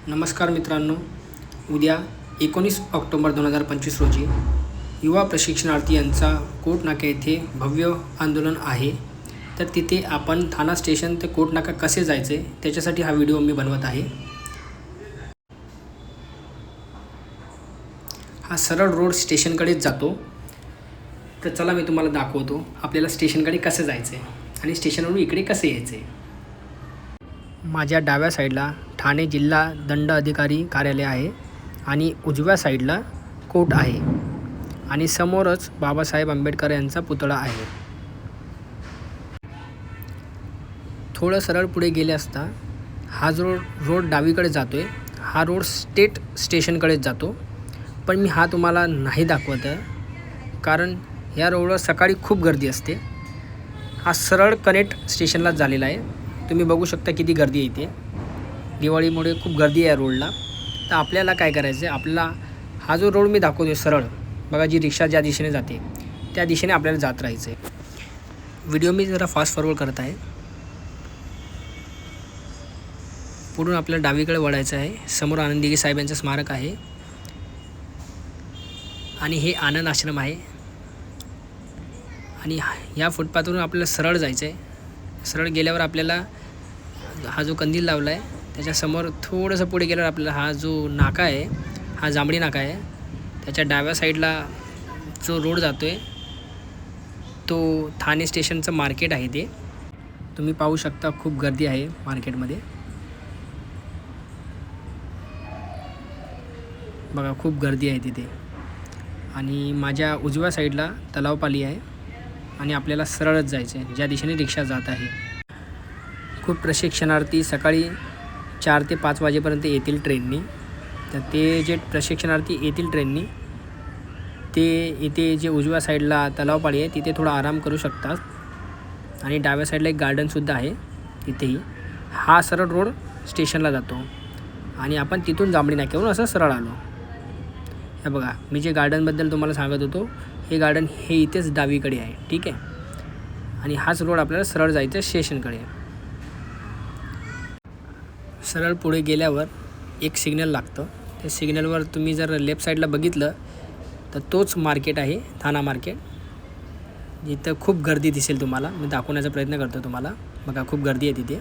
नमस्कार मित्रांनो, उद्या 19 ऑक्टोबर 2025 रोजी युवा प्रशिक्षणार्थी यांचा कोट नाका येथे भव्य आंदोलन आहे. तर तिथे आपण ठाणा स्टेशन ते कोट नाका कसे जायचे त्याच्यासाठी हा व्हिडिओ मी बनवत आहे. हा सरळ रोड स्टेशनकडेच जातो. तर चला मी तुम्हाला दाखवतो आपल्याला स्टेशनकडे कसं जायचं आहे आणि स्टेशनवरून इकडे कसे यायचे. माझ्या डाव्या साईडला ठाणे जिल्हा दंड अधिकारी कार्यालय आहे आणि उजव्या साईडला कोर्ट आहे आणि समोरच बाबासाहेब आंबेडकर यांचा पुतळा आहे. थोडं सरळ पुढे गेले असता हा जो रोड डावीकडे जातो आहे, हा रोड स्टेट स्टेशनकडेच जातो. पण मी हा तुम्हाला नाही दाखवत आहे कारण या रोडवर सकाळी खूप गर्दी असते. हा सरळ कनेक्ट स्टेशनलाच झालेला आहे. तुम्ही बघू शकता किती गर्दी येते. दिवाळीमुळे खूप गर्दी आहे या रोडला. तर आपल्याला काय करायचं आहे, आपला हा जो रोड मी दाखवतो सरळ बघा, जी रिक्षा ज्या दिशेने जाते त्या दिशेने आपल्याला जात राहायचं आहे. व्हिडिओ मी जरा फास्ट फॉरवर्ड करत आहे. पुढून आपल्याला डावीकडे वळायचं आहे. समोर आनंदगिरी साहेब यांचं स्मारक आहे आणि हे आनंद आश्रम आहे आणि या फुटपाथवरून आपल्याला सरळ जायचं आहे. सरळ गेल्यावर आपल्याला हा जो कंदील लावला आहे त्याच्यासमोर थोडंसं पुढे गेल्यावर आपल्याला हा जो नाका आहे, हा जांभळी नाका आहे, त्याच्या डाव्या साईडला जो रोड जातो आहे तो ठाणे स्टेशनचं मार्केट आहे. ते तुम्ही पाहू शकता खूप गर्दी आहे मार्केटमध्ये. बघा खूप गर्दी आहे तिथे. आणि माझ्या उजव्या साईडला तलावपाली आहे आणि आपल्याला सरळच जायचं आहे ज्या दिशेने रिक्षा जात आहे. खूप प्रशिक्षणार्थी सकाळी 4 ते 5 वाजेपर्यंत येतील ट्रेननी. तर ते जे प्रशिक्षणार्थी येतील ट्रेननी ते इथे जे उजव्या साईडला तलावपाळी आहे तिथे थोडा आराम करू शकतात आणि डाव्या साईडला एक गार्डनसुद्धा आहे तिथेही. हा सरळ रोड स्टेशनला जातो आणि आपण तिथून जांभळी नाक्यावरून असं सरळ आलो. हे बघा, मी जे गार्डनबद्दल तुम्हाला सांगत होतो, हे गार्डन हे इथेच डावीकडे आहे. ठीक आहे. आणि हाच रोड आपल्याला सरळ जायचं स्टेशनकडे. सरळ पुढे गेल्यावर एक सिग्नल लागतं. त्या सिग्नलवर तुम्ही जर लेफ्ट साईडला बघितलं तर तोच मार्केट आहे, ठाणा मार्केट. जिथं खूप गर्दी दिसेल तुम्हाला. मी दाखवण्याचा प्रयत्न करतो तुम्हाला. बघा खूप गर्दी आहे तिथे.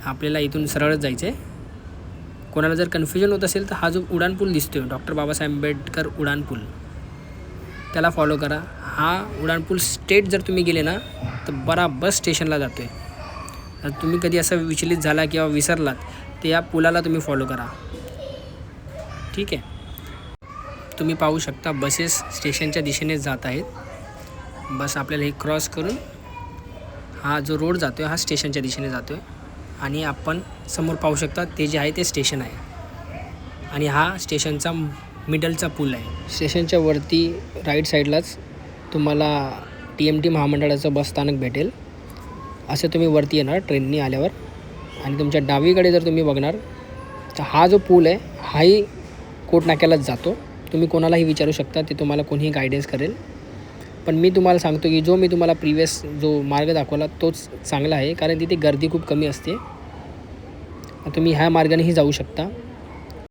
आपल्याला इथून सरळच जायचं आहे. कोणाला जर कन्फ्युजन होत असेल तर हा जो उड्डाणपूल दिसतो, डॉक्टर बाबासाहेब आंबेडकर उड्डाणपूल, त्याला फॉलो करा. हा उड्डाणपूल स्ट्रेट जर तुम्ही गेले ना तर बराबर स्टेशनला जातो आहे. तर तुम्ही कधी असं विचलित झाला किंवा विसरलात तर या पुलाला तुम्ही फॉलो करा. ठीक आहे. तुम्ही पाहू शकता बसेस स्टेशनच्या दिशेने जात आहेत. बस आपल्याला हे क्रॉस करून हा जो रोड जातो आहे हा स्टेशनच्या दिशेने जातो आहे आणि आपण समोर पाहू शकता ते जे आहे ते स्टेशन आहे आणि हा स्टेशनचा मिडलचा पूल आहे. स्टेशनच्या वरती राईट साईडलाच तुम्हाला TMT महामंडळाचं बसस्थानक भेटेल. असं तुम्ही वरती येणार ट्रेननी आल्यावर आणि तुमच्या डावीकडे जर तुम्ही बघणार तर हा जो पूल आहे हाही कोट नाक्यालाच जातो. तुम्ही कोणालाही विचारू शकता, ते तुम्हाला कोणीही गायडन्स करेल. पण मी तुम्हाला सांगतो की जो मी तुम्हाला प्रिव्हियस जो मार्ग दाखवला तोच चांगला आहे कारण तिथे गर्दी खूप कमी असते. तुम्ही ह्या मार्गानेही जाऊ शकता.